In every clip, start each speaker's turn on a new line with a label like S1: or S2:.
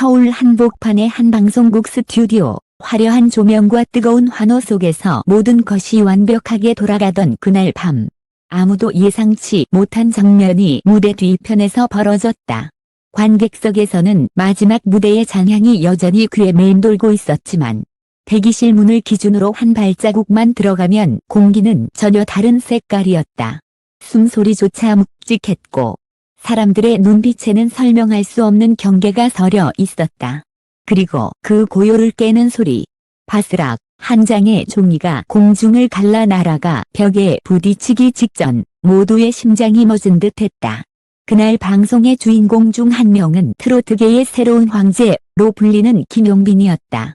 S1: 서울 한복판의 한 방송국 스튜디오, 화려한 조명과 뜨거운 환호 속에서 모든 것이 완벽하게 돌아가던 그날 밤, 아무도 예상치 못한 장면이 무대 뒤편에서 벌어졌다. 관객석에서는 마지막 무대의 장향이 여전히 귀에 맴돌고 있었지만 대기실 문을 기준으로 한 발자국만 들어가면 공기는 전혀 다른 색깔이었다. 숨소리조차 묵직했고 사람들의 눈빛에는 설명할 수 없는 경계가 서려 있었다. 그리고 그 고요를 깨는 소리. 바스락 한 장의 종이가 공중을 갈라 날아가 벽에 부딪히기 직전 모두의 심장이 멎은 듯했다. 그날 방송의 주인공 중 한 명은 트로트계의 새로운 황제로 불리는 김용빈이었다.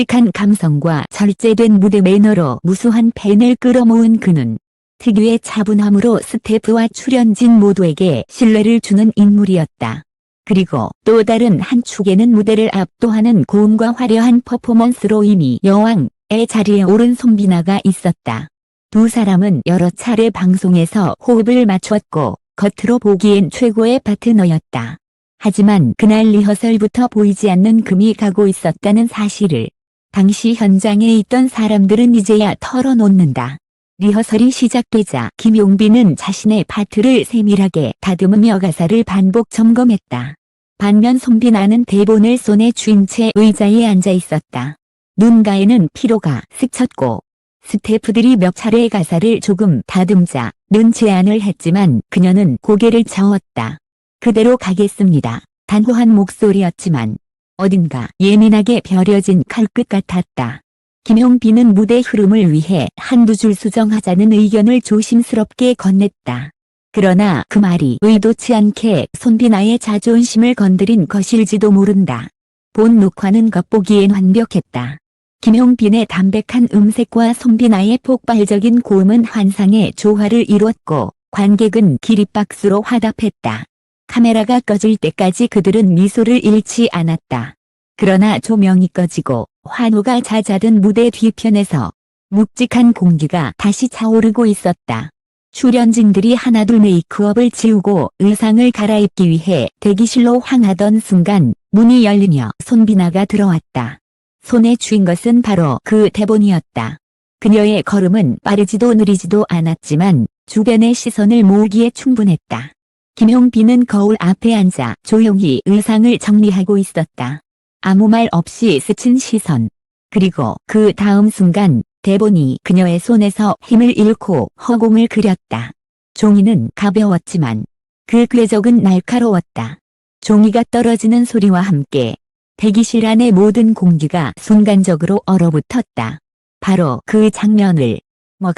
S1: 한 감성과 절제된 무대 매너로 무수한 팬을 끌어모은 그는 특유의 차분함으로 스태프와 출연진 모두에게 신뢰를 주는 인물이었다. 그리고 또 다른 한 축에는 무대를 압도하는 고음과 화려한 퍼포먼스로 이미 여왕의 자리에 오른 손비나가 있었다. 두 사람은 여러 차례 방송에서 호흡을 맞췄고 겉으로 보기엔 최고의 파트너였다. 하지만 그날 리허설부터 보이지 않는 금이 가고 있었다는 사실을 당시 현장에 있던 사람들은 이제야 털어놓는다. 리허설이 시작되자 김용빈은 자신의 파트를 세밀하게 다듬으며 가사를 반복 점검했다. 반면 손비나는 대본을 손에 쥔 채 의자에 앉아 있었다. 눈가에는 피로가 스쳤고 스태프들이 몇 차례 가사를 조금 다듬자는 제안을 했지만 그녀는 고개를 저었다. 그대로 가겠습니다. 단호한 목소리였지만 어딘가 예민하게 벼려진 칼끝 같았다. 김용빈은 무대 흐름을 위해 한두 줄 수정하자는 의견을 조심스럽게 건넸다. 그러나 그 말이 의도치 않게 손비나의 자존심을 건드린 것일지도 모른다. 본 녹화는 겉보기엔 완벽했다. 김용빈의 담백한 음색과 손비나의 폭발적인 고음은 환상의 조화를 이뤘고 관객은 기립박수로 화답했다. 카메라가 꺼질 때까지 그들은 미소를 잃지 않았다. 그러나 조명이 꺼지고 환호가 잦아든 무대 뒤편에서 묵직한 공기가 다시 차오르고 있었다. 출연진들이 하나둘 메이크업을 지우고 의상을 갈아입기 위해 대기실로 향하던 순간 문이 열리며 손비나가 들어왔다. 손에 쥔 것은 바로 그 대본이었다. 그녀의 걸음은 빠르지도 느리지도 않았지만 주변의 시선을 모으기에 충분했다. 김용빈은 거울 앞에 앉아 조용히 의상을 정리하고 있었다. 아무 말 없이 스친 시선. 그리고 그 다음 순간 대본이 그녀의 손에서 힘을 잃고 허공을 그렸다. 종이는 가벼웠지만 그 궤적은 날카로웠다. 종이가 떨어지는 소리와 함께 대기실 안의 모든 공기가 순간적으로 얼어붙었다. 바로 그 장면을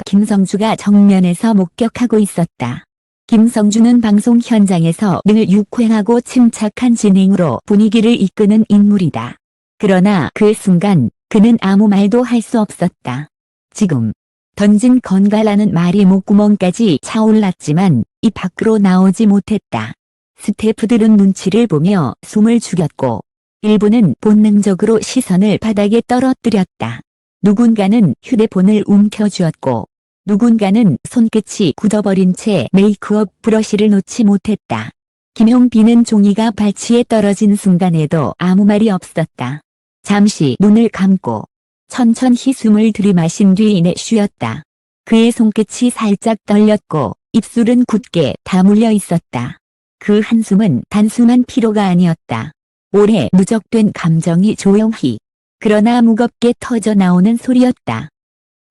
S1: 김성주가 정면에서 목격하고 있었다. 김성주는 방송 현장에서 늘 유쾌하고 침착한 진행으로 분위기를 이끄는 인물이다. 그러나 그 순간 그는 아무 말도 할 수 없었다. 지금 던진 건가라는 말이 목구멍까지 차올랐지만 입 밖으로 나오지 못했다. 스태프들은 눈치를 보며 숨을 죽였고 일부는 본능적으로 시선을 바닥에 떨어뜨렸다. 누군가는 휴대폰을 움켜쥐었고 누군가는 손끝이 굳어버린 채 메이크업 브러쉬를 놓지 못했다. 김용빈은 종이가 발치에 떨어진 순간에도 아무 말이 없었다. 잠시 눈을 감고 천천히 숨을 들이마신 뒤 내쉬었다. 그의 손끝이 살짝 떨렸고 입술은 굳게 다물려 있었다. 그 한숨은 단순한 피로가 아니었다. 오래 누적된 감정이 조용히 그러나 무겁게 터져 나오는 소리였다.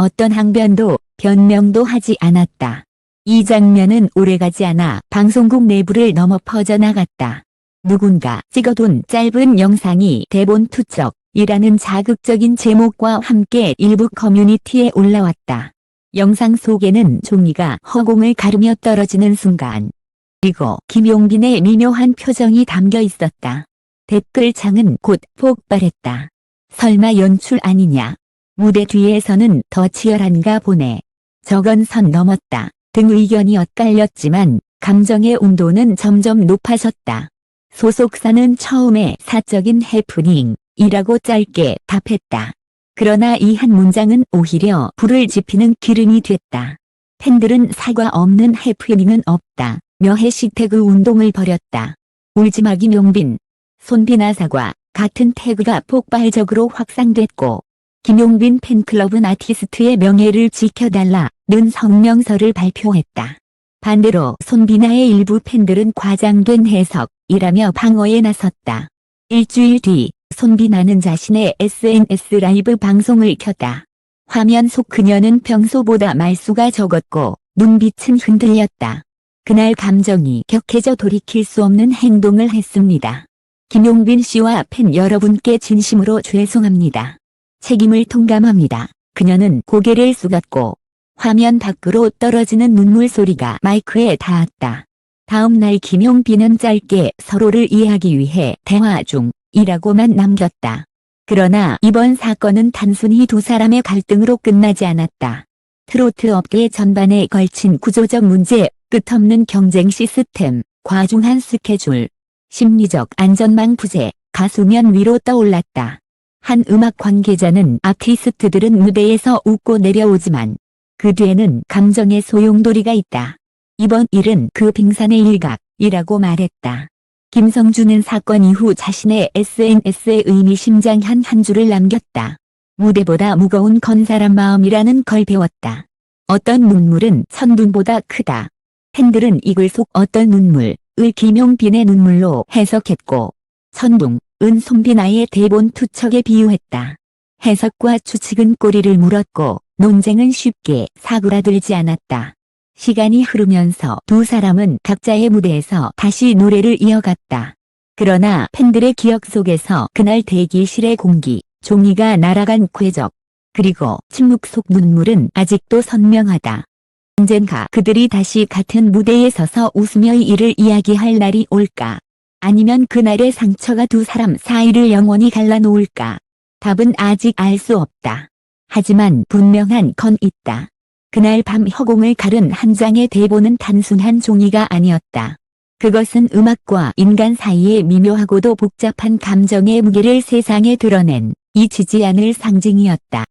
S1: 어떤 항변도 변명도 하지 않았다. 이 장면은 오래가지 않아 방송국 내부를 넘어 퍼져나갔다. 누군가 찍어둔 짧은 영상이 대본 투척이라는 자극적인 제목과 함께 일부 커뮤니티에 올라왔다. 영상 속에는 종이가 허공을 가르며 떨어지는 순간 그리고 김용빈의 미묘한 표정이 담겨 있었다. 댓글창은 곧 폭발했다. 설마 연출 아니냐? 무대 뒤에서는 더 치열한가 보네. 저건 선 넘었다. 등 의견이 엇갈렸지만 감정의 온도는 점점 높아졌다. 소속사는 처음에 사적인 해프닝이라고 짧게 답했다. 그러나 이 한 문장은 오히려 불을 지피는 기름이 됐다. 팬들은 사과 없는 해프닝은 없다 며 해시태그 운동을 벌였다. 울지마 김용빈. 손비나 사과. 같은 태그가 폭발적으로 확산됐고 김용빈 팬클럽은 아티스트의 명예를 지켜달라는 성명서를 발표했다. 반대로 손비나의 일부 팬들은 과장된 해석이라며 방어에 나섰다. 일주일 뒤 손비나는 자신의 SNS 라이브 방송을 켰다. 화면 속 그녀는 평소보다 말수가 적었고 눈빛은 흔들렸다. 그날 감정이 격해져 돌이킬 수 없는 행동을 했습니다. 김용빈 씨와 팬 여러분께 진심으로 죄송합니다. 책임을 통감합니다. 그녀는 고개를 숙였고 화면 밖으로 떨어지는 눈물 소리가 마이크에 닿았다. 다음 날 김용빈은 짧게 서로를 이해하기 위해 대화 중이라고만 남겼다. 그러나 이번 사건은 단순히 두 사람의 갈등으로 끝나지 않았다. 트로트 업계 전반에 걸친 구조적 문제, 끝없는 경쟁 시스템, 과중한 스케줄, 심리적 안전망 부재가 수면 위로 떠올랐다. 한 음악 관계자는 아티스트들은 무대에서 웃고 내려오지만 그 뒤에는 감정의 소용돌이가 있다. 이번 일은 그 빙산의 일각이라고 말했다. 김성주는 사건 이후 자신의 SNS에 의미심장한 한 줄을 남겼다. 무대보다 무거운 건 사람 마음이라는 걸 배웠다. 어떤 눈물은 천둥보다 크다. 팬들은 이 글 속 어떤 눈물을 김용빈의 눈물로 해석했고 천둥은 손비나의 대본 투척에 비유했다. 해석과 추측은 꼬리를 물었고 논쟁은 쉽게 사그라들지 않았다. 시간이 흐르면서 두 사람은 각자의 무대에서 다시 노래를 이어갔다. 그러나 팬들의 기억 속에서 그날 대기실의 공기, 종이가 날아간 궤적, 그리고 침묵 속 눈물은 아직도 선명하다. 언젠가 그들이 다시 같은 무대에 서서 웃으며 이 일을 이야기할 날이 올까? 아니면 그날의 상처가 두 사람 사이를 영원히 갈라놓을까? 답은 아직 알 수 없다. 하지만 분명한 건 있다. 그날 밤 허공을 가른 한 장의 대본은 단순한 종이가 아니었다. 그것은 음악과 인간 사이의 미묘하고도 복잡한 감정의 무게를 세상에 드러낸 잊히지 않을 상징이었다.